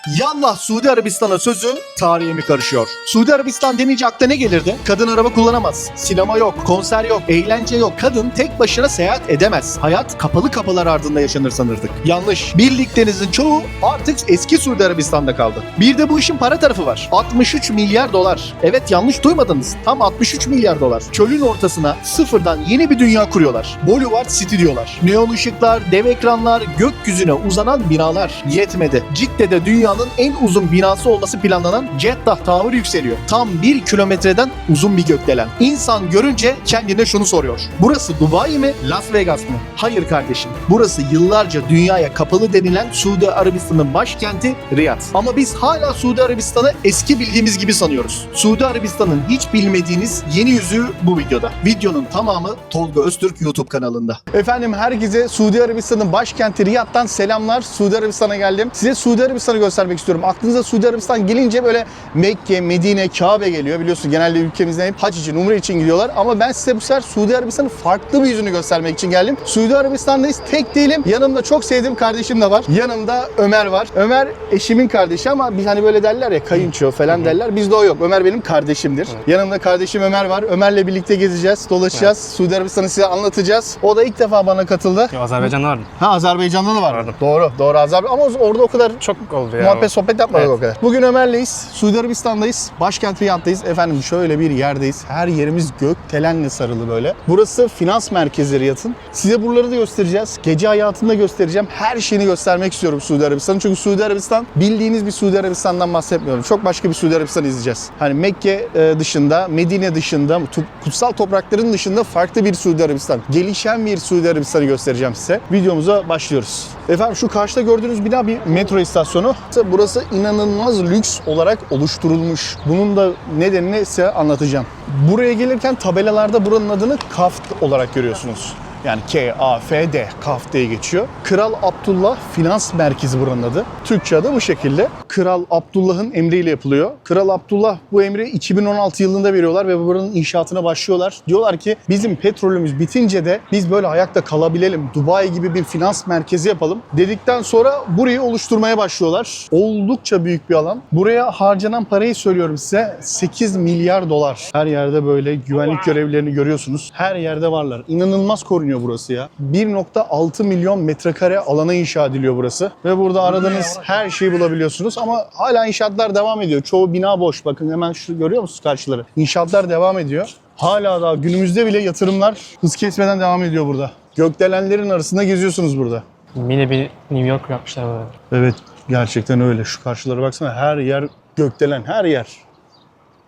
Yallah Suudi Arabistan'a sözü tarihe mi karışıyor? Suudi Arabistan denince akla ne gelirdi? Kadın araba kullanamaz. Sinema yok, konser yok, eğlence yok. Kadın tek başına seyahat edemez. Hayat kapalı kapılar ardında yaşanır sanırdık. Yanlış. Birliklerinizin çoğu artık eski Suudi Arabistan'da kaldı. Bir de bu işin para tarafı var. 63 milyar dolar. Evet, yanlış duymadınız. Tam 63 milyar dolar. Çölün ortasına sıfırdan yeni bir dünya kuruyorlar. Boulevard City diyorlar. Neon ışıklar, dev ekranlar, gökyüzüne uzanan binalar. Yetmedi. Cidde'de dünyanın en uzun binası olması planlanan Jeddah Tower yükseliyor. Tam 1 kilometreden uzun bir gökdelen. İnsan görünce kendine şunu soruyor. Burası Dubai mi, Las Vegas mı? Hayır kardeşim. Burası yıllarca dünyaya kapalı denilen Suudi Arabistan'ın başkenti Riyad. Ama biz hala Suudi Arabistan'ı eski bildiğimiz gibi sanıyoruz. Suudi Arabistan'ın hiç bilmediğiniz yeni yüzü bu videoda. Videonun tamamı Tolga Öztürk YouTube kanalında. Efendim, herkese Suudi Arabistan'ın başkenti Riyad'dan selamlar. Suudi Arabistan'a geldim. Size Suudi Arabistan'ı göstermek istiyorum. Aklınıza Suudi Arabistan gelince böyle Mekke, Medine, Kabe geliyor. Biliyorsun genelde ülkemizden hep hac için, umre için gidiyorlar. Ama ben size bu sefer Suudi Arabistan'ın farklı bir yüzünü göstermek için geldim. Suudi Arabistan'dayız. Tek değilim. Yanımda çok sevdiğim kardeşim de var. Yanımda Ömer var. Ömer eşimin kardeşi ama biz hani böyle derler ya, kayınço falan derler. Bizde o yok. Ömer benim kardeşimdir. Evet. Yanımda kardeşim Ömer var. Ömer'le birlikte gezeceğiz, dolaşacağız. Evet. Suudi Arabistan'ı size anlatacağız. O da ilk defa bana katıldı. Yo, Azerbaycan'da vardım. Ha, Azerbaycan'da da vardı. Vardım. Doğru Azerbaycan. Ama orada o kadar Çok oldu ya. muhabbet sohbet yapmadık Evet. o kadar. Bugün Ömer'leyiz. Suudi Arabistan'dayız. Başkent Riyad'dayız. Efendim şöyle bir yerdeyiz. Her yerimiz gökdelenle sarılı böyle. Burası finans merkezi Riyad'ın. Size buraları da göstereceğiz. Gece hayatını da göstereceğim. Her şeyini göstermek istiyorum Suudi Arabistan'ın. Çünkü Suudi Arabistan bildiğiniz bir Suudi Arabistan'dan bahsetmiyorum. Çok başka bir Suudi Arabistan izleyeceğiz. Hani Mekke dışında, Medine dışında, kutsal toprakların dışında farklı bir Suudi Arabistan. Gelişen bir Suudi Arabistan'ı göstereceğim size. Videomuza başlıyoruz. Efendim şu karşıda gördüğünüz bina bir metro istasyonu. Burası inanılmaz lüks olarak oluşturulmuş. Bunun da nedenini size anlatacağım. Buraya gelirken tabelalarda buranın adını Kaft olarak görüyorsunuz. Yani K-A-F-D, Kaf diye geçiyor. Kral Abdullah Finans Merkezi buranın adı. Türkçe adı bu şekilde. Kral Abdullah'ın emriyle yapılıyor. Kral Abdullah bu emri 2016 yılında veriyorlar ve buranın inşaatına başlıyorlar. Diyorlar ki bizim petrolümüz bitince de biz böyle ayakta kalabilelim. Dubai gibi bir finans merkezi yapalım. Dedikten sonra burayı oluşturmaya başlıyorlar. Oldukça büyük bir alan. Buraya harcanan parayı söylüyorum size. 8 milyar dolar. Her yerde böyle güvenlik görevlilerini görüyorsunuz. Her yerde varlar. İnanılmaz korunuyor burası ya. 1.6 milyon metrekare alana inşa ediliyor burası. Ve burada aradığınız her şeyi bulabiliyorsunuz ama hala inşaatlar devam ediyor. Çoğu bina boş. Bakın hemen şu görüyor musunuz karşıları? İnşaatlar devam ediyor. Hala daha günümüzde bile yatırımlar hız kesmeden devam ediyor burada. Gökdelenlerin arasında geziyorsunuz burada. Mini bir New York yapmışlar böyle. Evet, gerçekten öyle. Şu karşılara baksana, her yer gökdelen, her yer.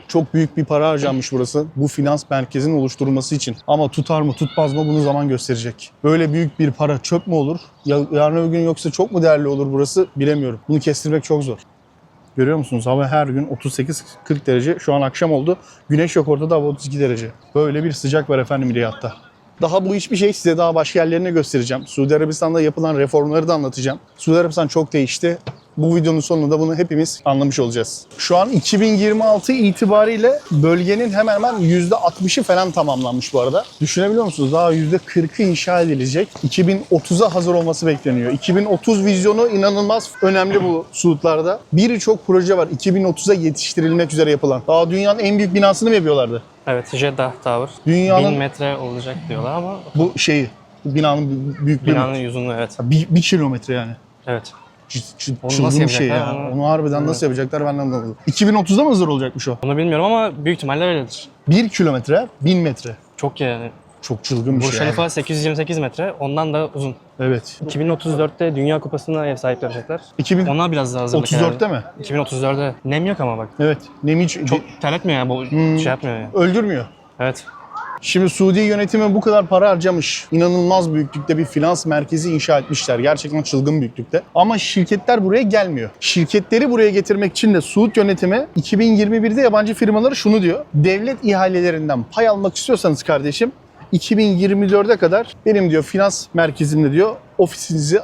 Çok büyük bir para harcanmış burası bu finans merkezinin oluşturulması için. Ama tutar mı tutmaz mı bunu zaman gösterecek. Böyle büyük bir para çöp mü olur? Yarın öbür gün yoksa çok mu değerli olur burası bilemiyorum. Bunu kestirmek çok zor. Görüyor musunuz? Hava her gün 38-40 derece. Şu an akşam oldu. Güneş yok ortada, hava 32 derece. Böyle bir sıcak var efendim Riyad'da. Daha bu hiçbir şey, size daha başka yerlerini göstereceğim. Suudi Arabistan'da yapılan reformları da anlatacağım. Suudi Arabistan çok değişti. Bu videonun sonunda bunu hepimiz anlamış olacağız. Şu an 2026 itibariyle bölgenin hemen hemen %60'ı falan tamamlanmış bu arada. Düşünebiliyor musunuz? Daha %40'ı inşa edilecek. 2030'a hazır olması bekleniyor. 2030 vizyonu inanılmaz önemli bu Suudlarda. Birçok proje var 2030'a yetiştirilmek üzere yapılan. Daha dünyanın en büyük binasını mı yapıyorlardı? Evet, Jeddah Tower. Dünyanın 1000 metre olacak diyorlar ama bu şeyi, binanın büyüklüğü binanın uzunluğu evet. bir kilometre yani. Evet. Onu Çılgın nasıl bir şey ya. yapacaklar? Onu harbiden nasıl yapacaklar ben de anlamadım. 2030'da mı hazır olacakmış o? Onu bilmiyorum ama büyük ihtimalle öyledir. 1 kilometre, 1000 metre. Çok yani. Çok çılgın bir Burj şey. Khalifa 828 metre, ondan da uzun. Evet. 2034'te Dünya Kupası'na ev sahipliği yapacaklar. 2034'te Onlar biraz daha hazırlık mi? 2034'te. Nem yok ama bak. Evet. Nemiç Çok terletmiyor ya, bu şey yapmıyor ya. öldürmüyor. Evet. Şimdi Suudi yönetimi bu kadar para harcamış. İnanılmaz büyüklükte bir finans merkezi inşa etmişler. Gerçekten çılgın büyüklükte. Ama şirketler buraya gelmiyor. Şirketleri buraya getirmek için de Suud yönetimi 2021'de yabancı firmaları şunu diyor. Devlet ihalelerinden pay almak istiyorsanız kardeşim 2024'e kadar benim diyor finans merkezimde diyor ofisinizi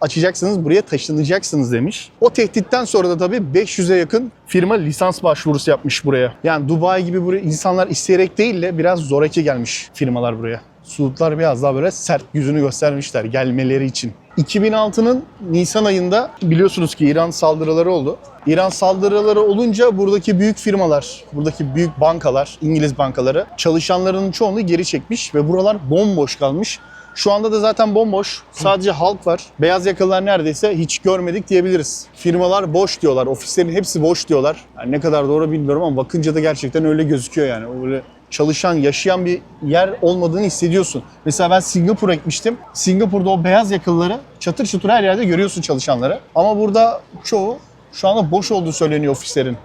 açacaksınız, buraya taşınacaksınız demiş. O tehditten sonra da tabii 500'e yakın firma lisans başvurusu yapmış buraya. Yani Dubai gibi buraya insanlar isteyerek değil de biraz zoraki gelmiş firmalar buraya. Suudlar biraz daha böyle sert yüzünü göstermişler gelmeleri için. 2006'nın Nisan ayında biliyorsunuz ki İran saldırıları oldu. İran saldırıları olunca buradaki büyük firmalar, buradaki büyük bankalar, İngiliz bankaları çalışanlarının çoğunu geri çekmiş ve buralar bomboş kalmış. Şu anda da zaten bomboş. Sadece halk var. Beyaz yakalılar neredeyse hiç görmedik diyebiliriz. Firmalar boş diyorlar. Ofislerin hepsi boş diyorlar. Yani ne kadar doğru bilmiyorum ama bakınca da gerçekten öyle gözüküyor yani. Öyle çalışan, yaşayan bir yer olmadığını hissediyorsun. Mesela ben Singapur'a gitmiştim. Singapur'da o beyaz yakalıları çatır çutur her yerde görüyorsun çalışanları. Ama burada çoğu şu anda boş olduğu söyleniyor ofislerin.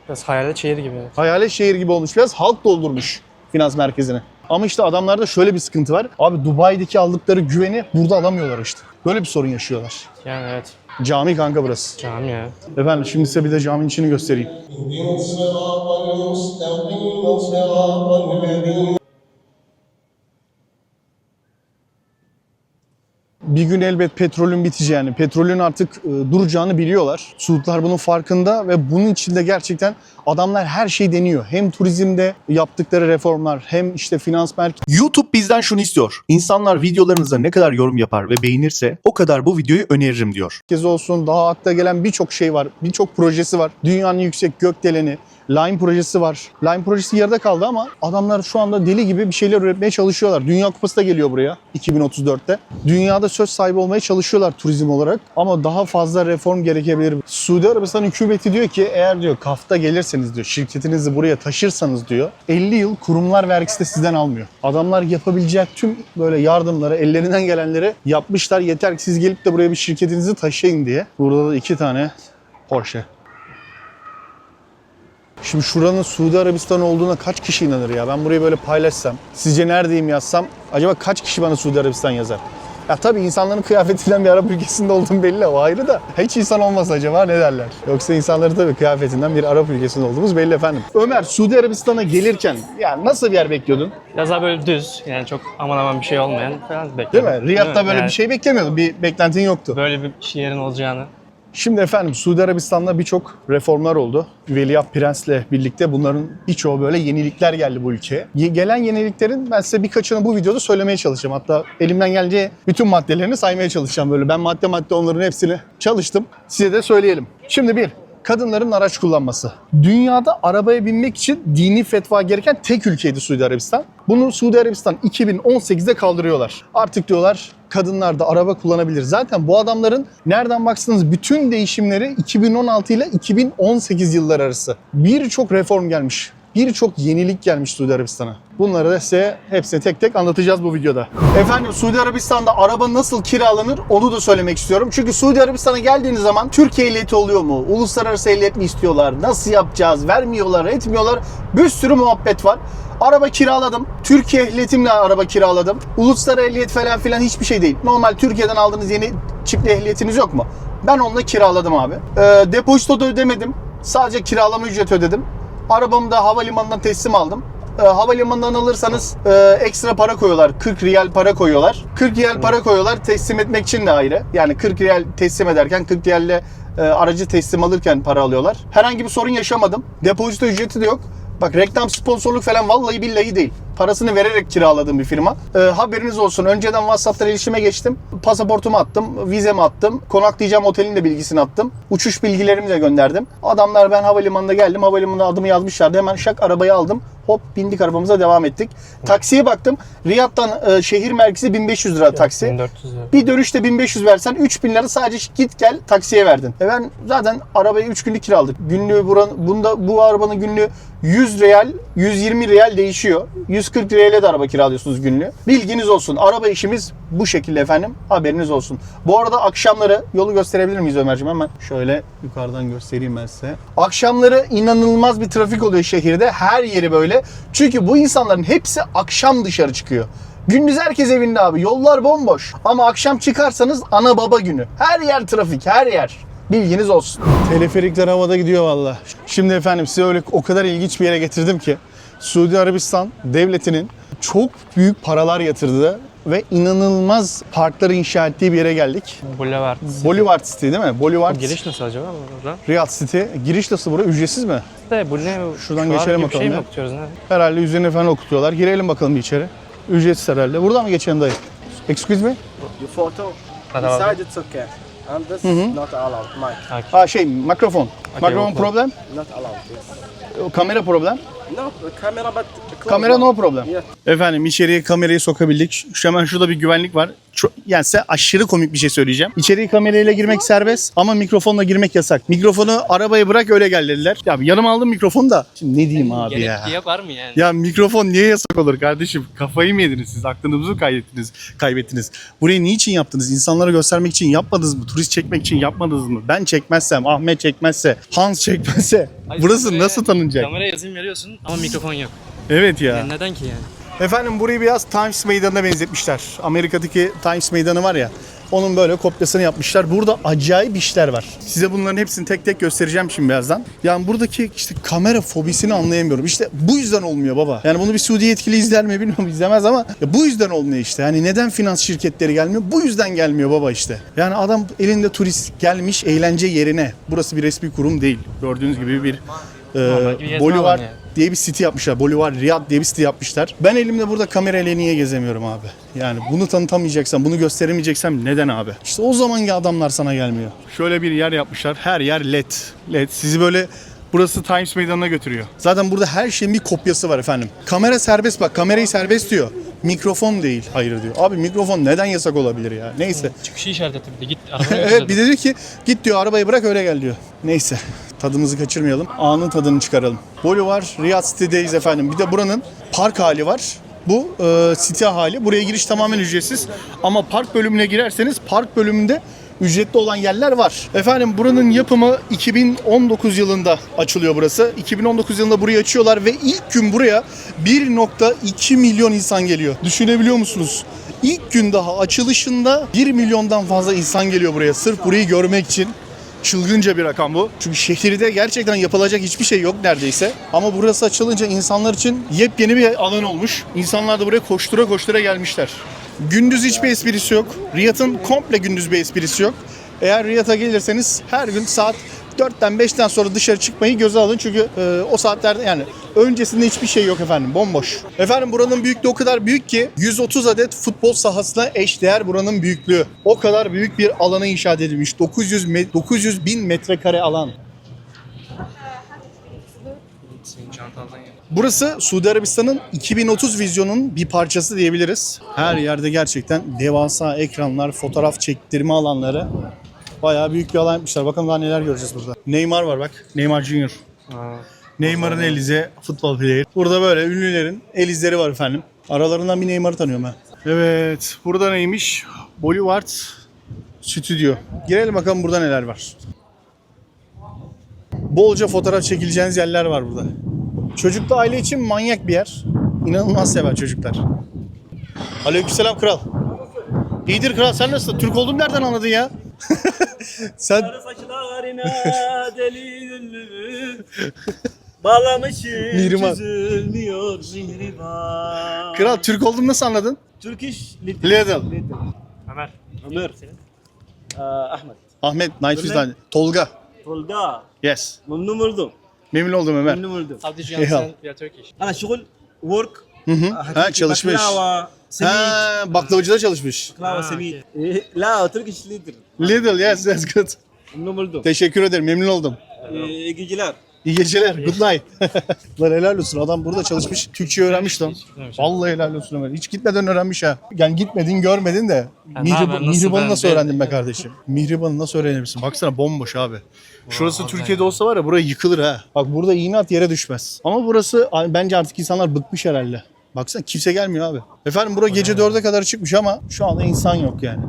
Biraz hayalet şehir gibi. Hayalet şehir gibi olmuş. Biraz halk doldurmuş finans merkezini. Ama işte adamlarda şöyle bir sıkıntı var. Abi Dubai'deki aldıkları güveni burada alamıyorlar işte. Böyle bir sorun yaşıyorlar. Yani evet. Cami kanka burası. Cami ya. Efendim şimdi size bir de caminin içini göstereyim. Bir gün elbet petrolün biteceğini, petrolün artık duracağını biliyorlar. Suudlar bunun farkında ve bunun içinde gerçekten adamlar her şeyi deniyor. Hem turizmde yaptıkları reformlar hem işte finans merkezi. YouTube bizden şunu istiyor. İnsanlar videolarınıza ne kadar yorum yapar ve beğenirse o kadar bu videoyu öneririm diyor. Olsun, daha akla gelen birçok şey var, birçok projesi var. Dünyanın yüksek gökdeleni, Line projesi var. Line projesi yarıda kaldı ama adamlar şu anda deli gibi bir şeyler üretmeye çalışıyorlar. Dünya Kupası da geliyor buraya 2034'te. Dünyada söz sahibi olmaya çalışıyorlar turizm olarak ama daha fazla reform gerekebilir. Suudi Arabistan hükümeti diyor ki eğer diyor kafta gelirseniz diyor şirketinizi buraya taşırsanız diyor 50 yıl kurumlar vergisi de sizden almıyor. Adamlar yapabilecek tüm böyle yardımları ellerinden gelenleri yapmışlar. Yeter ki siz gelip de buraya bir şirketinizi taşıyın diye. Burada da 2 tane Porsche. Şimdi şuranın Suudi Arabistan olduğuna kaç kişi inanır ya? Ben burayı böyle paylaşsam, sizce neredeyim yazsam, acaba kaç kişi bana Suudi Arabistan yazar? Ya tabii insanların kıyafetinden bir Arap ülkesinde olduğum belli, o ayrı da. Hiç insan olmasa acaba ne derler? Yoksa insanların tabii kıyafetinden bir Arap ülkesinde olduğumuz belli efendim. Ömer, Suudi Arabistan'a gelirken yani nasıl bir yer bekliyordun? Biraz daha böyle düz. Yani çok aman aman bir şey olmayan falan Değil bekliyorum. mi? Riyad'da böyle Yani bir şey beklemiyordun, bir beklentin yoktu. Böyle bir yerin olacağını. Şimdi efendim Suudi Arabistan'da birçok reformlar oldu. Veliaht Prens'le birlikte bunların birçoğu böyle yenilikler geldi bu ülkeye. Gelen yeniliklerin ben size birkaçını bu videoda söylemeye çalışacağım. Hatta elimden geleceği bütün maddelerini saymaya çalışacağım böyle. Ben madde madde onların hepsini çalıştım. Size de söyleyelim. Şimdi bir, kadınların araç kullanması. Dünyada arabaya binmek için dini fetva gereken tek ülkeydi Suudi Arabistan. Bunu Suudi Arabistan 2018'de kaldırıyorlar. Artık diyorlar kadınlar da araba kullanabilir. Zaten bu adamların nereden baksanız bütün değişimleri 2016 ile 2018 yılları arası. Birçok reform gelmiş. Birçok yenilik gelmiş Suudi Arabistan'a. Bunları da size hepsini tek tek anlatacağız bu videoda. Efendim Suudi Arabistan'da araba nasıl kiralanır onu da söylemek istiyorum. Çünkü Suudi Arabistan'a geldiğiniz zaman Türkiye ehliyeti oluyor mu? Uluslararası ehliyet mi istiyorlar? Nasıl yapacağız? Vermiyorlar, etmiyorlar. Bir sürü muhabbet var. Araba kiraladım. Türkiye ehliyetimle araba kiraladım. Uluslararası ehliyet falan filan hiçbir şey değil. Normal Türkiye'den aldığınız yeni çipli ehliyetiniz yok mu? Ben onunla kiraladım abi. Depozito da ödemedim. Sadece kiralama ücreti ödedim. Arabamı da havalimanından teslim aldım. Havalimanından alırsanız ekstra para koyuyorlar. 40 riyal para koyuyorlar. 40 riyal para koyuyorlar teslim etmek için de ayrı. Yani 40 riyal teslim ederken 40 riyalle aracı teslim alırken para alıyorlar. Herhangi bir sorun yaşamadım. Depozito ücreti de yok. Bak reklam sponsorluk falan vallahi billahi değil. Parasını vererek kiraladığım bir firma. Haberiniz olsun. Önceden WhatsApp'tan iletişime geçtim. Pasaportumu attım, vizemi attım. Konaklayacağım otelin de bilgisini attım. Uçuş bilgilerimi de gönderdim. Adamlar ben havalimanına geldim. Havalimanına adımı yazmışlardı. Hemen şak arabayı aldım. Hop bindik arabamıza devam ettik. Taksiye baktım. Riyad'dan şehir merkezi 1500 lira taksi. 1400 lira. Bir dönüşte 1500 versen 3000 lira sadece git gel taksiye verdin. Ben zaten arabayı 3 günlük kiraladık. Günlüğü bu arabanın günlüğü 100 riyal, 120 riyal değişiyor. 140 riyale de araba kiralıyorsunuz günlüğü. Bilginiz olsun. Araba işimiz bu şekilde efendim. Haberiniz olsun. Bu arada akşamları yolu gösterebilir miyiz Ömerciğim? Hemen şöyle yukarıdan göstereyim ben size. Akşamları inanılmaz bir trafik oluyor şehirde. Her yeri böyle. Çünkü bu insanların hepsi akşam dışarı çıkıyor. Gündüz herkes evinde abi. Yollar bomboş. Ama akşam çıkarsanız ana baba günü. Her yer trafik, her yer. Bilginiz olsun. Teleferikler havada gidiyor valla. Şimdi efendim size öyle o kadar ilginç bir yere getirdim ki Suudi Arabistan devletinin çok büyük paralar yatırdığı ve inanılmaz parkları inşa ettiği bir yere geldik. Boulevard. Boulevard City değil mi? Boulevard. Giriş nasıl acaba buradan? Riyadh City. Giriş nasıl buraya? Ücretsiz mi? Bu ne? Şuradan Şu geçelim gibi bakalım bir şey mi ya. okutuyoruz ne? Herhalde üzerine falan okutuyorlar. Girelim bakalım bir içeri. Ücretsiz herhalde. Buradan mı geçelim dayı? Excuse me? Your photo. Not allowed. Inside it's okay. And this not allowed. Mic. Ha şey mikrofon. Mikrofon okay. problem. Not allowed. Yes. Kamera problem. No, the camera but close Kamera one. no problem. Yeah. Efendim içeriye kamerayı sokabildik. Şu hemen şurada bir güvenlik var. Yani size aşırı komik bir şey söyleyeceğim. İçeriye kamerayla girmek serbest ama mikrofonla girmek yasak. Mikrofonu arabaya bırak öyle gel dediler. Ya yanıma aldım mikrofonu da. Şimdi ne diyeyim abi ya. Gerek var mı yani? Ya mikrofon niye yasak olur kardeşim? Kafayı mı yediniz siz? Aklınızı mı kaybettiniz? Burayı niçin yaptınız? İnsanlara göstermek için yapmadınız mı? Turist çekmek için yapmadınız mı? Ben çekmezsem, Ahmet çekmezse, Hans çekmezse Hayır, burası kameraya- nasıl tanınacak? Kameraya izin veriyorsun ama mikrofon yok. Evet ya. Yani neden ki yani? Efendim burayı biraz Times Meydanı'na benzetmişler. Amerika'daki Times Meydanı var ya, onun böyle kopyasını yapmışlar. Burada acayip işler var. Size bunların hepsini tek tek göstereceğim şimdi birazdan. Yani buradaki işte kamera fobisini anlayamıyorum. İşte bu yüzden olmuyor baba. Yani bunu bir Suudi yetkili izler mi bilmiyorum, izlemez ama ya bu yüzden olmuyor işte. Yani neden finans şirketleri gelmiyor? Bu yüzden gelmiyor baba işte. Yani adam elinde turist gelmiş eğlence yerine. Burası bir resmi kurum değil. Gördüğünüz gibi bir Normal bir gezme Bolivar alanı yani. diye bir site yapmışlar. Bolivar Riyad diye bir site yapmışlar. Ben elimde burada kamerayla niye gezemiyorum abi? Yani bunu tanıtamayacaksam, bunu gösteremeyeceksem neden abi? İşte o zamanki adamlar sana gelmiyor. Şöyle bir yer yapmışlar. Her yer LED. LED. Sizi böyle burası Times Meydanı'na götürüyor. Zaten burada her şeyin bir kopyası var efendim. Kamera serbest bak. Kamerayı serbest diyor. Mikrofon değil. Hayır diyor. Abi mikrofon neden yasak olabilir ya? Neyse. Çıkışı işaret etti bir de git arabaya Evet bir de diyor ki git diyor arabayı bırak öyle gel diyor. Neyse tadımızı kaçırmayalım. Anın tadını çıkaralım. Bolivar Riyad City'deyiz efendim. Bir de buranın park hali var. Bu site hali. Buraya giriş tamamen ücretsiz. Ama park bölümüne girerseniz park bölümünde ücretli olan yerler var. Efendim buranın yapımı 2019 yılında açılıyor burası. 2019 yılında burayı açıyorlar ve ilk gün buraya 1.2 milyon insan geliyor. Düşünebiliyor musunuz? İlk gün daha açılışında 1 milyondan fazla insan geliyor buraya. Sırf burayı görmek için. Çılgınca bir rakam bu. Çünkü şehirde gerçekten yapılacak hiçbir şey yok neredeyse. Ama burası açılınca insanlar için yepyeni bir alan olmuş. İnsanlar da buraya koştura koştura gelmişler. Gündüz hiçbir esprisi yok. Riyad'ın komple gündüz bir esprisi yok. Eğer Riyad'a gelirseniz her gün saat 4'ten 5'ten sonra dışarı çıkmayı göze alın. Çünkü o saatlerde yani öncesinde hiçbir şey yok efendim. Bomboş. Efendim buranın büyüklüğü o kadar büyük ki 130 adet futbol sahasına eşdeğer buranın büyüklüğü. O kadar büyük bir alana inşaat edilmiş. 900 bin metrekare alan. Senin çantandan ya. Burası Suudi Arabistan'ın 2030 vizyonunun bir parçası diyebiliriz. Her yerde gerçekten devasa ekranlar, fotoğraf çektirme alanları. Bayağı büyük bir alan yapmışlar. Bakalım daha neler göreceğiz burada. Neymar var bak. Neymar Junior. Neymar'ın Elize futbol player. Burada böyle ünlülerin Elizleri var efendim. Aralarından bir Neymar'ı tanıyorum ben. Evet. Burada neymiş? Boulevard Stüdyo. Girelim bakalım burada neler var. Bolca fotoğraf çekileceğiniz yerler var burada. Çocuklu aile için manyak bir yer. İnanılmaz sever çocuklar. Aleykümselam kral. İyidir kral, sen nasılsın? Türk olduğumu nereden anladın ya? Sen Saçlarına deli ünlü bağlamışım Mihriban. çözülmüyor mihriban. kral Türk olduğumu nasıl anladın? Turkish Lidl. Ömer. Ömer. Ahmet. Ahmet, nice yüzden. Tolga. Tolga. Yes. Memnun oldum. Memnun oldum Ömer. Memnun oldum. How did you Eyvallah. understand we are Turkish? Ana şugul work. Ha, çalışmış. Baklava, simit. Ha, baklavacıda çalışmış. Baklava Ha, simit. La Turkish leader. Lidl, yes, that's good. Memnun oldum. Teşekkür ederim, memnun oldum. İyi geceler. İyi geceler, good night. Lan helal olsun, adam burada çalışmış, Türkçe öğrenmiş lan. Vallahi helal olsun Ömer. Hiç gitmeden öğrenmiş ha. Yani gitmedin, görmedin de. ne haber, nasıl Mihriban'ı ben nasıl de- öğrendin be kardeşim? Mihriban'ı nasıl öğrenirsin? Baksana bomboş abi. Şurası Türkiye'de olsa var ya, buraya yıkılır ha. Bak burada iğne at yere düşmez. Ama burası bence artık insanlar bıkmış herhalde. Baksana kimse gelmiyor abi. Efendim bura gece 4'e kadar çıkmış ama şu anda insan yok yani.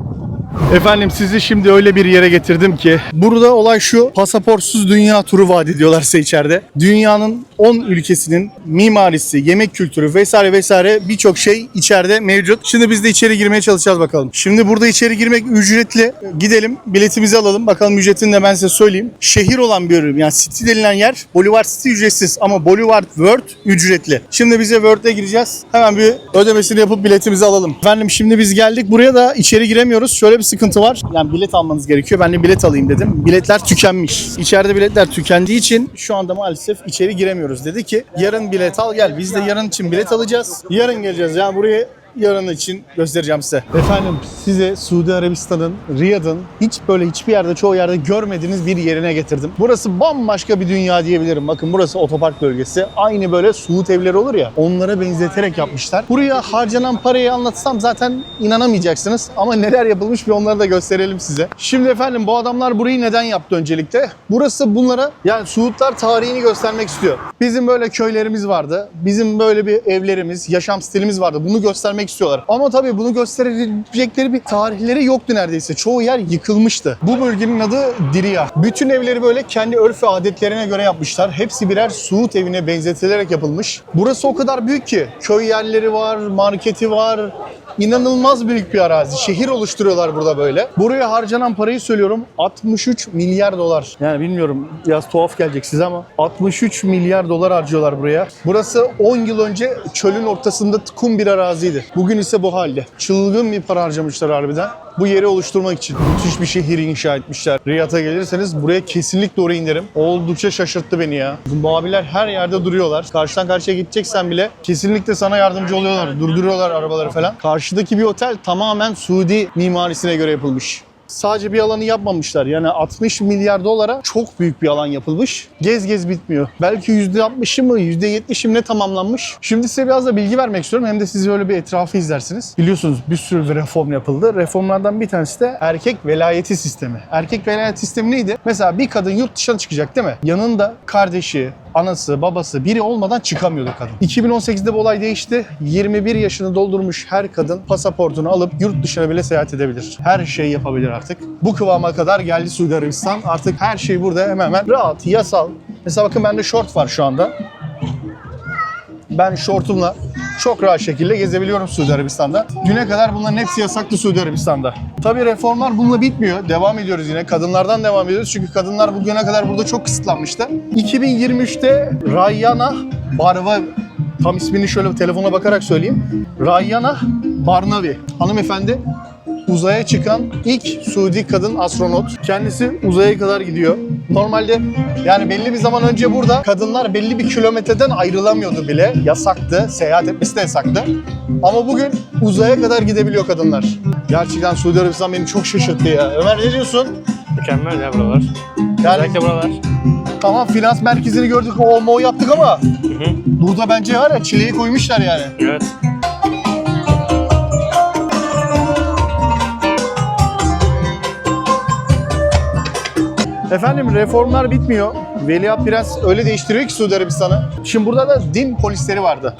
Efendim sizi şimdi öyle bir yere getirdim ki burada olay şu: pasaportsuz dünya turu vaat ediyorlar size içeride. Dünyanın 10 ülkesinin mimarisi, yemek kültürü vesaire vesaire birçok şey içeride mevcut. Şimdi biz de içeri girmeye çalışacağız bakalım. Şimdi burada içeri girmek ücretli. Gidelim biletimizi alalım. Bakalım ücretini de ben size söyleyeyim. Şehir olan bir bölüm, yani City denilen yer, Boulevard City ücretsiz ama Boulevard World ücretli. Şimdi bize World'e gireceğiz. Hemen bir ödemesini yapıp biletimizi alalım. Efendim şimdi biz geldik. Buraya da içeri giremiyoruz. Şöyle bir sıkıntı var. Yani bilet almanız gerekiyor. Ben de bilet alayım dedim. Biletler tükenmiş. İçeride biletler tükendiği için şu anda maalesef içeri giremiyoruz. Dedi ki yarın bilet al gel. Biz de yarın için bilet alacağız. Yarın geleceğiz. Yani buraya yarın için göstereceğim size. Efendim size Suudi Arabistan'ın, Riyad'ın hiçbir yerde, çoğu yerde görmediğiniz bir yerine getirdim. Burası bambaşka bir dünya diyebilirim. Bakın burası otopark bölgesi. Aynı böyle Suud evleri olur ya, onlara benzeterek yapmışlar. Buraya harcanan parayı anlatsam zaten inanamayacaksınız. Ama neler yapılmış bir onları da gösterelim size. Şimdi efendim bu adamlar burayı neden yaptı öncelikle? Burası bunlara, yani Suudlar tarihini göstermek istiyor. Bizim böyle köylerimiz vardı. Bizim böyle bir evlerimiz, yaşam stilimiz vardı. Bunu göstermek istiyorlar. Ama tabii bunu gösterecekleri bir tarihleri yoktu neredeyse. Çoğu yer yıkılmıştı. Bu bölgenin adı Diriyah. Bütün evleri böyle kendi örf ve adetlerine göre yapmışlar. Hepsi birer Suud evine benzetilerek yapılmış. Burası o kadar büyük ki köy yerleri var, marketi var. İnanılmaz büyük bir arazi. Şehir oluşturuyorlar burada böyle. Buraya harcanan parayı söylüyorum. 63 milyar dolar. Yani bilmiyorum, biraz tuhaf gelecek size ama 63 milyar dolar harcıyorlar buraya. Burası 10 yıl önce çölün ortasında kum bir araziydi. Bugün ise bu halde. Çılgın bir para harcamışlar harbiden. Bu yeri oluşturmak için müthiş bir şehir inşa etmişler. Riyad'a gelirseniz buraya kesinlikle uğrayın derim. Oldukça şaşırttı beni ya. Bu abiler her yerde duruyorlar. Karşıdan karşıya gideceksen bile kesinlikle sana yardımcı oluyorlar. Durduruyorlar arabaları falan. Karşıdaki bir otel tamamen Suudi mimarisine göre yapılmış. Sadece bir alanı yapmamışlar. Yani 60 milyar dolara çok büyük bir alan yapılmış. Gez gez bitmiyor. Belki %60'ı mı %70'i mi ne tamamlanmış. Şimdi size biraz da bilgi vermek istiyorum. Hem de siz öyle bir etrafı izlersiniz. Biliyorsunuz bir sürü bir reform yapıldı. Reformlardan bir tanesi de erkek velayeti sistemi. Erkek velayet sistemi neydi? Mesela bir kadın yurt dışına çıkacak değil mi? Yanında kardeşi, anası, babası biri olmadan çıkamıyordu kadın. 2018'de bu olay değişti. 21 yaşını doldurmuş her kadın pasaportunu alıp yurt dışına bile seyahat edebilir. Her şeyi yapabilir artık. Bu kıvama kadar geldi Suudi Arabistan. Artık her şey burada hemen rahat, yasal. Mesela bakın bende şort var şu anda. Ben şortumla çok rahat şekilde gezebiliyorum Suudi Arabistan'da. Düne kadar bunların hepsi yasaktı Suudi Arabistan'da. Tabii reformlar bununla bitmiyor. Devam ediyoruz yine. Kadınlardan devam ediyoruz. Çünkü kadınlar bugüne kadar burada çok kısıtlanmıştı. 2023'te Rayyana Barva, tam ismini şöyle bir telefona bakarak söyleyeyim. Rayyana Barnavi hanımefendi uzaya çıkan ilk Suudi kadın astronot. Kendisi uzaya kadar gidiyor. Normalde yani belli bir zaman önce burada kadınlar belli bir kilometreden ayrılamıyordu bile. Yasaktı. Seyahat etmesi de yasaktı. Ama bugün uzaya kadar gidebiliyor kadınlar. Gerçekten Suudi Arabistan beni çok şaşırttı ya. Ömer ne diyorsun? Mükemmel ya buralar. Yani Özellikle buralar. tamam finans merkezini gördük, o yaptık ama burada bence var ya çileyi koymuşlar yani. Evet. Efendim reformlar bitmiyor. Veliaht Prens öyle değiştiriyor ki Suudi Arabistan'ı. Şimdi burada da din polisleri vardı.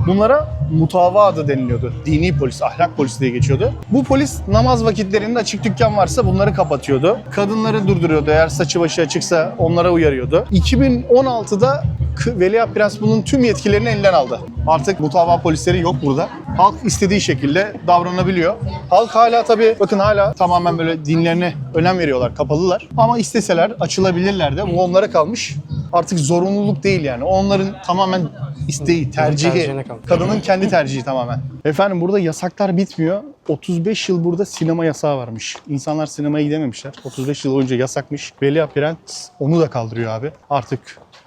Bunlara mutava adı deniliyordu. Dini polis, ahlak polisi diye geçiyordu. Bu polis namaz vakitlerinde açık dükkan varsa bunları kapatıyordu. Kadınları durduruyordu. Eğer saçı başı açıksa onlara uyarıyordu. 2016'da Veliaht Prens bunun tüm yetkilerini elinden aldı. Artık mutava polisleri yok burada. Halk istediği şekilde davranabiliyor. Halk hala tabii bakın hala tamamen böyle dinlerine önem veriyorlar, kapalılar. Ama isteseler açılabilirler de. Bu onlara kalmış. Artık zorunluluk değil yani. Onların tamamen isteği, tercihi. Tercihine kalmış. Kadının kendi tercihi tamamen. Efendim burada yasaklar bitmiyor. 35 yıl burada sinema yasağı varmış. İnsanlar sinemaya gidememişler. 35 yıl boyunca yasakmış. Veliaht Prens onu da kaldırıyor abi. Artık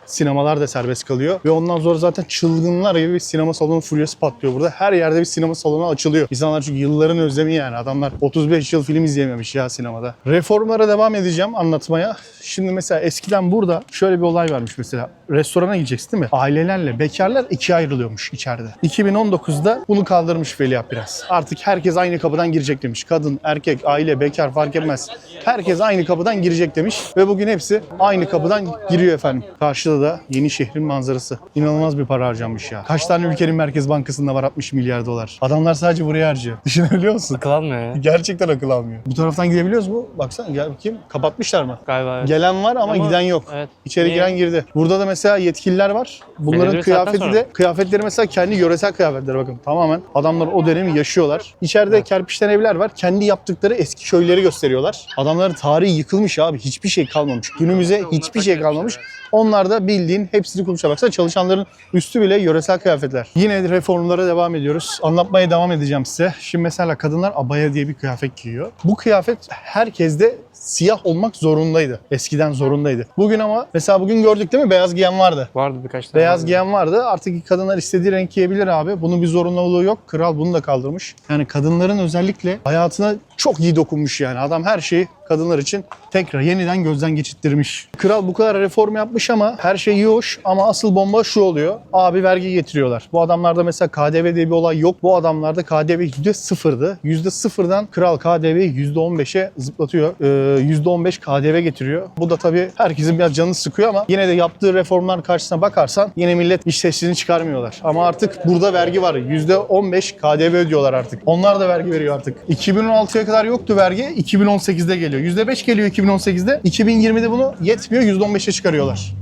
sinemalar da serbest kalıyor. Ve ondan sonra zaten çılgınlar gibi bir sinema salonu furyası patlıyor burada. Her yerde bir sinema salonu açılıyor. İnsanlar çünkü yılların özlemi yani. Adamlar 35 yıl film izleyememiş ya sinemada. Reformlara devam edeceğim anlatmaya. Şimdi mesela eskiden burada şöyle bir olay varmış mesela. Restorana gideceksin değil mi? Ailelerle bekarlar ikiye ayrılıyormuş içeride. 2019'da bunu kaldırmış Veliaht Prens. Artık herkes aynı kapıdan girecek demiş. Kadın, erkek, aile, bekar fark etmez. Herkes aynı kapıdan girecek demiş. Ve bugün hepsi aynı kapıdan giriyor efendim. Karşıda da yeni şehrin manzarası. İnanılmaz bir para harcanmış ya. Kaç tane ülkenin Merkez Bankası'nda var 60 milyar dolar. Adamlar sadece buraya harcıyor. Düşünebiliyor musun? Akıl almıyor ya. Gerçekten akıl almıyor. Bu taraftan gidebiliyoruz mu? Baksana gel bakayım. Kapatmışlar mı? Galiba evet. Gelen var ama giden yok. Evet. İçeri Niye? giren girdi. Burada da mesela yetkililer var. Bunların Belirli bir saatten kıyafeti sonra. de kıyafetleri mesela kendi yöresel kıyafetleri bakın. Tamamen adamlar o dönemi yaşıyorlar. İçeride kerpiçten evler var. Kendi yaptıkları eski köyleri gösteriyorlar. Adamların tarihi yıkılmış abi. Hiçbir şey kalmamış. Günümüze hiçbir şey kalmamış. Onlar da çalışanlar bildiğin hepsini kurmuşlar. Baksana çalışanların üstü bile yöresel kıyafetler. Yine reformlara devam ediyoruz. Anlatmaya devam edeceğim size. Şimdi mesela kadınlar abaya diye bir kıyafet giyiyor. Bu kıyafet herkeste siyah olmak zorundaydı. Eskiden zorundaydı. Bugün ama mesela bugün gördük değil mi? Beyaz giyen vardı. Vardı birkaç tane. Beyaz vardı. giyen vardı. Artık kadınlar istediği renk giyebilir abi. Bunun bir zorunluluğu yok. Kral bunu da kaldırmış. Yani kadınların özellikle hayatına çok iyi dokunmuş yani. Adam her şeyi kadınlar için tekrar yeniden gözden geçirttirmiş. Kral bu kadar reform yapmış ama her şey iyi hoş ama asıl bomba şu oluyor. Abi vergi getiriyorlar. Bu adamlarda mesela KDV diye bir olay yok. Bu adamlarda KDV %0'dı. %0'dan kral KDV'yi %15'e zıplatıyor. %15 KDV getiriyor. Bu da tabii herkesin biraz canını sıkıyor ama yine de yaptığı reformlar karşısına bakarsan yine millet iş sesini çıkarmıyorlar. Ama artık burada vergi var. %15 KDV ödüyorlar artık. Onlar da vergi veriyor artık. 2016'ya kadar yoktu vergi. 2018'de geliyor. %5 geliyor 2018'de. 2020'de bunu yetmiyor. %15'e çıkarıyorlar.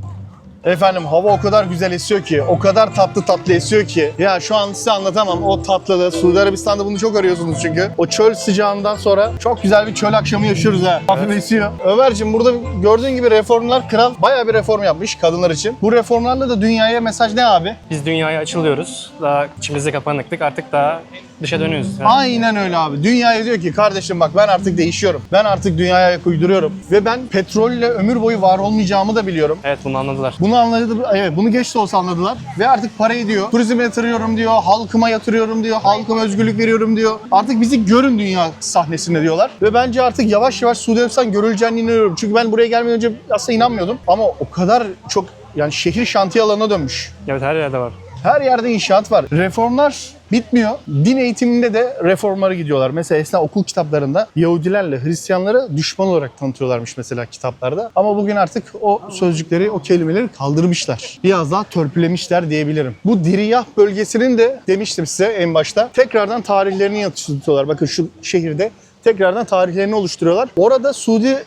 Efendim hava o kadar güzel esiyor ki, o kadar tatlı esiyor ki. Ya şu an size anlatamam o tatlılığı. Suudi Arabistan'da bunu çok arıyorsunuz çünkü. O çöl sıcağından sonra çok güzel bir çöl akşamı yaşıyoruz ha. Hafif esiyor. Ömerciğim burada gördüğün gibi reformlar, kral bayağı bir reform yapmış kadınlar için. Bu reformlarla da dünyaya mesaj ne abi? Biz dünyaya açılıyoruz. Daha içimizde kapanıktık. Artık daha dışa dönüyoruz. Yani. Aynen öyle abi. Dünyaya diyor ki kardeşim bak ben artık değişiyorum. Ben artık dünyaya ayak uyduruyorum. Ve ben petrolle ömür boyu var olmayacağımı da biliyorum. Evet, bunu anladılar. Bunu anladı, evet bunu geç de olsa anladılar ve artık parayı diyor, turizme yatırıyorum diyor, halkıma yatırıyorum diyor, halkıma özgürlük veriyorum diyor. Artık bizi görün dünya sahnesinde diyorlar ve bence artık yavaş yavaş Suudi Arabistan görüleceğine inanıyorum. Çünkü ben buraya gelmeden önce aslında inanmıyordum ama o kadar çok yani şehir şantiye alanına dönmüş. Evet, her yerde var. Her yerde inşaat var. Reformlar bitmiyor. Din eğitiminde de reformlara gidiyorlar. Mesela eskiden okul kitaplarında Yahudilerle Hristiyanları düşman olarak tanıtıyorlarmış mesela kitaplarda. Ama bugün artık o sözcükleri, o kelimeleri kaldırmışlar. Biraz daha törpülemişler diyebilirim. Bu Diriyah bölgesinin de demiştim size en başta tekrardan tarihlerini yansıtıyorlar. Bakın şu şehirde tekrardan tarihlerini oluşturuyorlar. Orada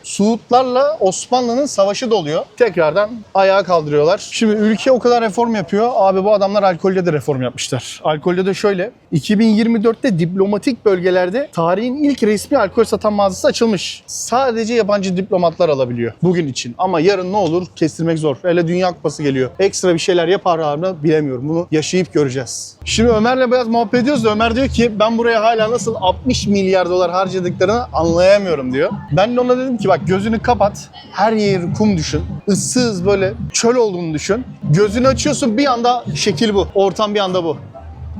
Suudlarla Osmanlı'nın savaşı da oluyor. Tekrardan ayağa kaldırıyorlar. Şimdi ülke o kadar reform yapıyor. Abi bu adamlar alkolde de reform yapmışlar. Alkolde de şöyle. 2024'te diplomatik bölgelerde tarihin ilk resmi alkol satan mağazası açılmış. Sadece yabancı diplomatlar alabiliyor bugün için. Ama yarın ne olur kestirmek zor. Hele Dünya Kupası geliyor. Ekstra bir şeyler yapar mı bilemiyorum. Bunu yaşayıp göreceğiz. Şimdi Ömer'le biraz muhabbet ediyoruz da Ömer diyor ki ben buraya hala nasıl 60 milyar dolar harcadıklarını anlayamıyorum diyor. Ben de ona dedim ki bak gözünü kapat. Her yeri kum düşün. Issız böyle çöl olduğunu düşün. Gözünü açıyorsun bir anda şekil bu. Ortam bir anda bu.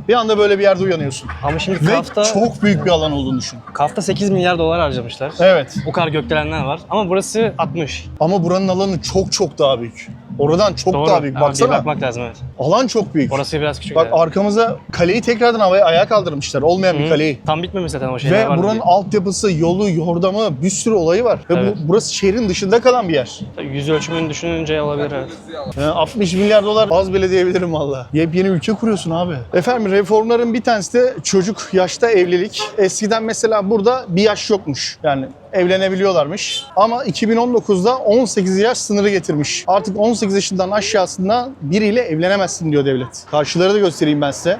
Bir anda böyle bir yerde uyanıyorsun. Ama şimdi Ve Kaf'ta, çok büyük bir alan olduğunu düşün. Kaf'ta 8 milyar dolar harcamışlar. Evet. Bu kadar gökdelenler var. Ama burası 60. Ama buranın alanı çok daha büyük. Oradan çok Doğru. daha büyük. Ama bir Baksana. bakmak lazım, evet. Alan çok büyük. Orası biraz küçük. Bak yani. arkamıza kaleyi tekrardan ayağa kaldırmışlar. Olmayan bir kaleyi. Tam bitmemiş zaten o şeyler Ve var buranın diye. altyapısı, yolu, yordamı bir sürü olayı var. Ve Evet. burası şehrin dışında kalan bir yer. Yüz ölçümünü düşününce olabilir, evet. Yani 60 milyar dolar az bile diyebilirim valla. Yepyeni ülke kuruyorsun abi. Efendim reformların bir tanesi de çocuk yaşta evlilik. Eskiden mesela burada bir yaş yokmuş. Yani evlenebiliyorlarmış. Ama 2019'da 18 yaş sınırı getirmiş. Artık 18 yaşından aşağısında biriyle evlenemezsin diyor devlet. Karşıları da göstereyim ben size.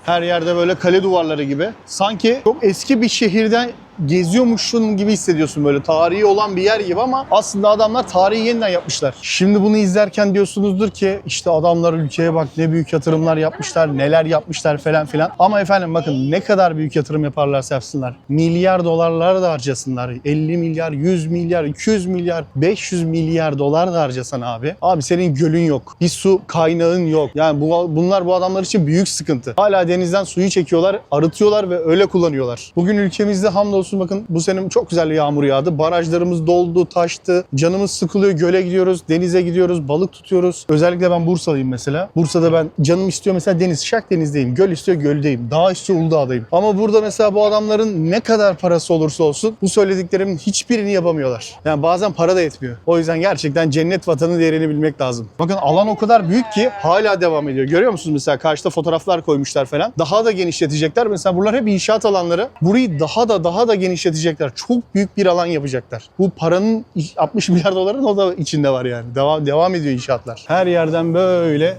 Her yerde böyle kale duvarları gibi. Sanki çok eski bir şehirden geziyormuşsun gibi hissediyorsun böyle. Tarihi olan bir yer gibi ama aslında adamlar tarihi yeniden yapmışlar. Şimdi bunu izlerken diyorsunuzdur ki işte adamlar ülkeye bak ne büyük yatırımlar yapmışlar, neler yapmışlar falan filan. Ama efendim bakın ne kadar büyük yatırım yaparlarsa yapsınlar. Milyar dolarlar da harcasınlar. 50 milyar, 100 milyar, 200 milyar, 500 milyar dolar da harcasan abi. Abi senin gölün yok. Bir su kaynağın yok. Yani bunlar bu adamlar için büyük sıkıntı. Hala denizden suyu çekiyorlar, arıtıyorlar ve öyle kullanıyorlar. Bugün ülkemizde hamdolsun bakın bu sene çok güzel yağmur yağdı. Barajlarımız doldu, taştı. Canımız sıkılıyor. Göle gidiyoruz, denize gidiyoruz, balık tutuyoruz. Özellikle ben Bursalıyım mesela. Bursa'da ben canım istiyor mesela deniz, şak denizdeyim. Göl istiyor göldeyim. Dağ istiyor Uludağ'dayım. Ama burada mesela bu adamların ne kadar parası olursa olsun bu söylediklerimin hiçbirini yapamıyorlar. Yani bazen para da yetmiyor. O yüzden gerçekten cennet vatanı değerini bilmek lazım. Bakın alan o kadar büyük ki hala devam ediyor. Görüyor musunuz mesela karşıda fotoğraflar koymuşlar falan. Daha da genişletecekler. Mesela buralar hep inşaat alanları. Burayı daha da genişletecekler. Çok büyük bir alan yapacaklar. Bu paranın 60 milyar doların o da içinde var yani. Devam ediyor inşaatlar. Her yerden böyle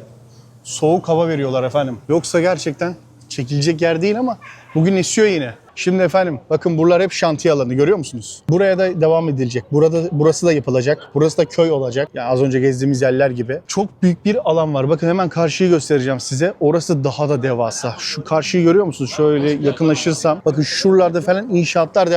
soğuk hava veriyorlar efendim. Yoksa gerçekten çekilecek yer değil ama bugün esiyor yine. Şimdi efendim bakın buralar hep şantiye alanı, görüyor musunuz? Buraya da devam edilecek. Burası da yapılacak. Burası da köy olacak. Yani az önce gezdiğimiz yerler gibi. Çok büyük bir alan var. Bakın hemen karşıyı göstereceğim size. Orası daha da devasa. Şu karşıyı görüyor musunuz? Şöyle yakınlaşırsam. Bakın şuralarda falan inşaatlar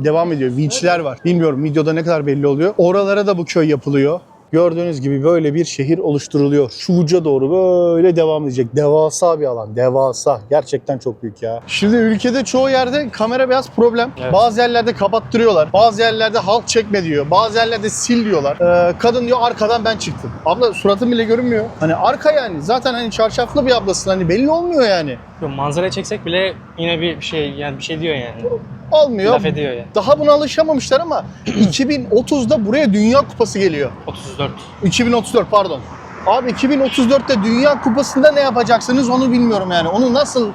devam ediyor. Vinçler var. Bilmiyorum videoda ne kadar belli oluyor. Oralara da bu köy yapılıyor. Gördüğünüz gibi böyle bir şehir oluşturuluyor. Şu uca doğru böyle devam edecek. Devasa bir alan. Devasa. Gerçekten çok büyük ya. Şimdi ülkede çoğu yerde kamera biraz problem. Evet. Bazı yerlerde kapattırıyorlar. Bazı yerlerde halk çekme diyor. Bazı yerlerde sil diyorlar. Kadın diyor arkadan ben çıktım. Abla suratın bile görünmüyor. Hani arka yani. Zaten hani çarşaflı bir ablasın. Hani belli olmuyor yani. Yo, manzara çeksek bile yine bir şey diyor yani. Olmuyor. Laf ediyor yani. Daha buna alışamamışlar ama 2030'da buraya Dünya Kupası geliyor. 34. 2034 pardon. Abi 2034'te Dünya Kupası'nda ne yapacaksınız onu bilmiyorum yani. Onu nasıl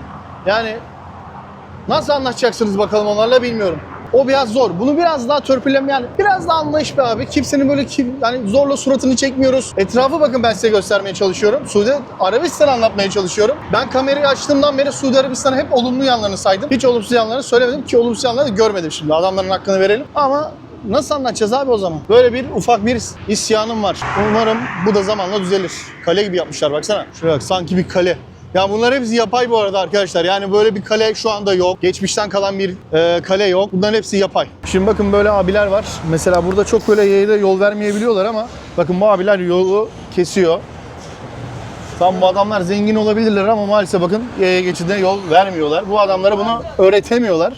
anlatacaksınız bakalım onlarla bilmiyorum. O biraz zor. Bunu biraz daha törpüleme yani biraz daha anlayış be abi. Kimsenin böyle yani zorla suratını çekmiyoruz. Etrafı bakın ben size göstermeye çalışıyorum. Suudi Arabistan'ı anlatmaya çalışıyorum. Ben kamerayı açtığımdan beri Suudi Arabistan'ın hep olumlu yanlarını saydım. Hiç olumsuz yanlarını söylemedim ki olumsuz yanlarını görmedim şimdi. Adamların hakkını verelim. Ama nasıl anlatacağız abi o zaman? Böyle bir ufak bir isyanım var. Umarım bu da zamanla düzelir. Kale gibi yapmışlar baksana. Şuraya bak sanki bir kale. Ya bunlar hepsi yapay bu arada arkadaşlar. Yani böyle bir kale şu anda yok. Geçmişten kalan bir kale yok. Bunların hepsi yapay. Şimdi bakın böyle abiler var. Mesela burada çok böyle yayla yol vermeyebiliyorlar ama bakın bu abiler yolu kesiyor. Tam bu adamlar zengin olabilirler ama maalesef bakın yaya geçidine yol vermiyorlar. Bu adamlara bunu öğretemiyorlar.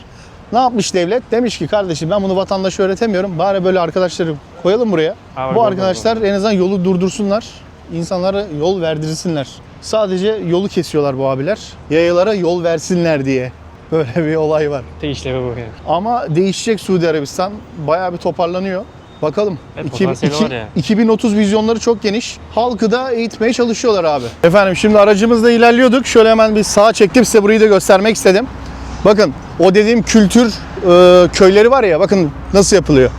Ne yapmış devlet? Demiş ki kardeşim ben bunu vatandaşa öğretemiyorum. Bari böyle arkadaşları koyalım buraya. Ha, Bu arkadaşlar en azından yolu durdursunlar. İnsanlara yol verdirsinler. Sadece yolu kesiyorlar bu abiler. Yayalara yol versinler diye. Böyle bir olay var. Tek işlevi bu yani. Ama değişecek Suudi Arabistan. Bayağı bir toparlanıyor. Bakalım. Evet, potansiyeli var ya. 2030 vizyonları çok geniş. Halkı da eğitmeye çalışıyorlar abi. Efendim şimdi aracımızla ilerliyorduk. Şöyle hemen bir sağa çektim. Size burayı da göstermek istedim. Bakın o dediğim kültür köyleri var ya, bakın nasıl yapılıyor.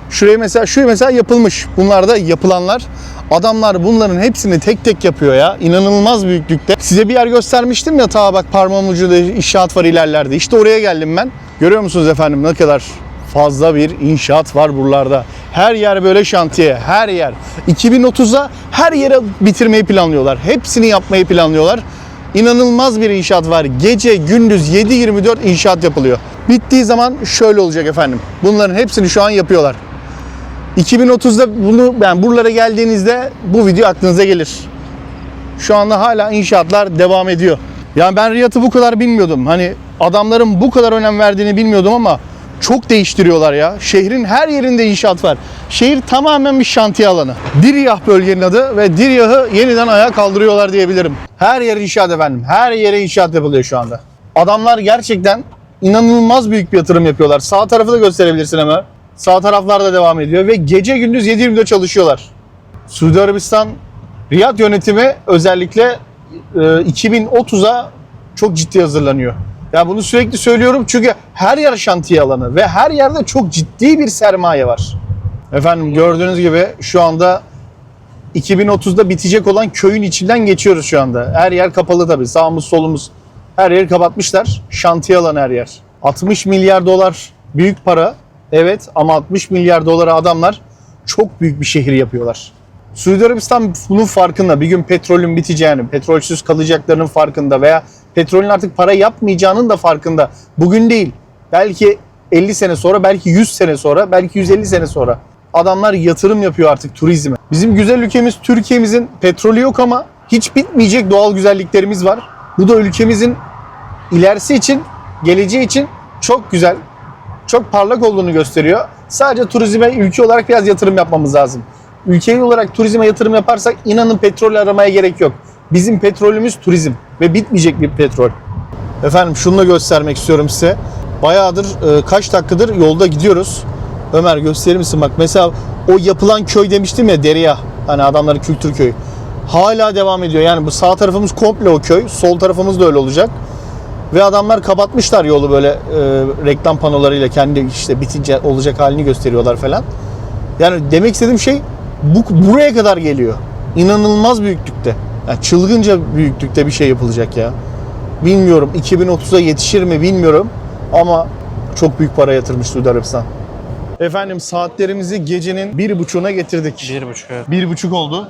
Şu mesela yapılmış. Bunlar da yapılanlar. Adamlar bunların hepsini tek tek yapıyor ya. İnanılmaz büyüklükte. Size bir yer göstermiştim ya, ta bak parmağımın ucunda inşaat var ilerlerde. İşte oraya geldim ben. Görüyor musunuz efendim ne kadar fazla bir inşaat var buralarda. Her yer böyle şantiye, her yer. 2030'a her yere bitirmeyi planlıyorlar. Hepsini yapmayı planlıyorlar. İnanılmaz bir inşaat var. Gece gündüz 7/24 inşaat yapılıyor. Bittiği zaman şöyle olacak efendim. Bunların hepsini şu an yapıyorlar. 2030'da buralara geldiğinizde bu video aklınıza gelir. Şu anda hala inşaatlar devam ediyor. Yani ben Riyad'ı bu kadar bilmiyordum. Hani adamların bu kadar önem verdiğini bilmiyordum ama çok değiştiriyorlar ya. Şehrin her yerinde inşaat var. Şehir tamamen bir şantiye alanı. Diryah bölgenin adı ve Diryah'ı yeniden ayağa kaldırıyorlar diyebilirim. Her yer inşaat efendim. Her yere inşaat yapılıyor şu anda. Adamlar gerçekten inanılmaz büyük bir yatırım yapıyorlar. Sağ tarafı da gösterebilirsin hemen. Sağ taraflarda devam ediyor ve gece gündüz 7/24 çalışıyorlar. Suudi Arabistan Riyad yönetimi özellikle 2030'a çok ciddi hazırlanıyor. Ya bunu sürekli söylüyorum çünkü her yer şantiye alanı ve her yerde çok ciddi bir sermaye var. Efendim gördüğünüz gibi şu anda 2030'da bitecek olan köyün içinden geçiyoruz şu anda. Her yer kapalı tabii. Sağımız solumuz her yeri kapatmışlar. Şantiye alanı her yer. 60 milyar dolar büyük para. Evet ama 60 milyar dolara adamlar çok büyük bir şehir yapıyorlar. Suudi Arabistan bunun farkında. Bir gün petrolün biteceğini, petrolsüz kalacaklarının farkında veya petrolün artık para yapmayacağının da farkında. Bugün değil. Belki 50 sene sonra, belki 100 sene sonra, belki 150 sene sonra. Adamlar yatırım yapıyor artık turizme. Bizim güzel ülkemiz Türkiye'mizin petrolü yok ama hiç bitmeyecek doğal güzelliklerimiz var. Bu da ülkemizin ilerisi için, geleceği için çok güzel, çok parlak olduğunu gösteriyor. Sadece turizme ülke olarak biraz yatırım yapmamız lazım. Ülke olarak turizme yatırım yaparsak inanın petrol aramaya gerek yok. Bizim petrolümüz turizm ve bitmeyecek bir petrol. Efendim şunu da göstermek istiyorum size. Bayağıdır kaç dakikadır yolda gidiyoruz. Ömer gösterir misin bak mesela o yapılan köy demiştim ya, Derya, hani adamların kültür köyü. Hala devam ediyor. Yani bu sağ tarafımız komple o köy. Sol tarafımız da öyle olacak. Ve adamlar kapatmışlar yolu böyle reklam panolarıyla kendi işte bitince olacak halini gösteriyorlar falan. Yani demek istediğim şey buraya kadar geliyor. İnanılmaz büyüklükte. Yani çılgınca büyüklükte bir şey yapılacak ya. Bilmiyorum 2030'a yetişir mi bilmiyorum. Ama çok büyük para yatırmış Suudi Arabistan. Efendim saatlerimizi gecenin 1.30'una getirdik. 1,5 evet. 1.30 oldu.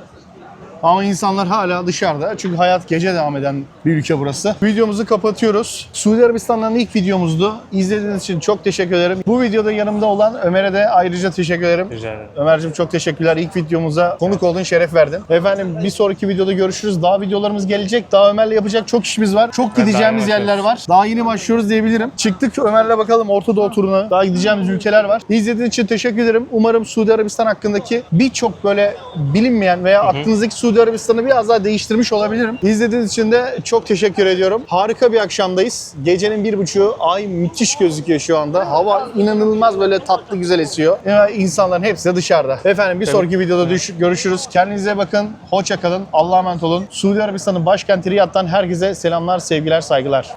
Ama insanlar hala dışarıda. Çünkü hayat gece devam eden bir ülke burası. Videomuzu kapatıyoruz. Suudi Arabistan'dan ilk videomuzdu. İzlediğiniz için çok teşekkür ederim. Bu videoda yanımda olan Ömer'e de ayrıca teşekkür ederim. Rica ederim. Ömer'cim çok teşekkürler. İlk videomuza konuk oldun, şeref verdin. Efendim bir sonraki videoda görüşürüz. Daha videolarımız gelecek. Daha Ömer'le yapacak çok işimiz var. Çok gideceğimiz daha yeni yerler var. Daha yeni başlıyoruz diyebilirim. Çıktık Ömer'le bakalım Orta Doğu turuna. Daha gideceğimiz ülkeler var. İzlediğiniz için teşekkür ederim. Umarım Suudi Arabistan hakkındaki birçok böyle bilinmeyen veya aklınızdaki Suudi Arabistan'ı biraz daha değiştirmiş olabilirim. İzlediğiniz için de çok teşekkür ediyorum. Harika bir akşamdayız. Gecenin 1.30'u. Ay müthiş gözüküyor şu anda. Hava inanılmaz böyle tatlı güzel esiyor. Yani insanların hepsi de dışarıda. Efendim bir sonraki videoda görüşürüz. Kendinize bakın. Hoşça kalın. Allah'a emanet olun. Suudi Arabistan'ın başkenti Riyad'dan herkese selamlar, sevgiler, saygılar.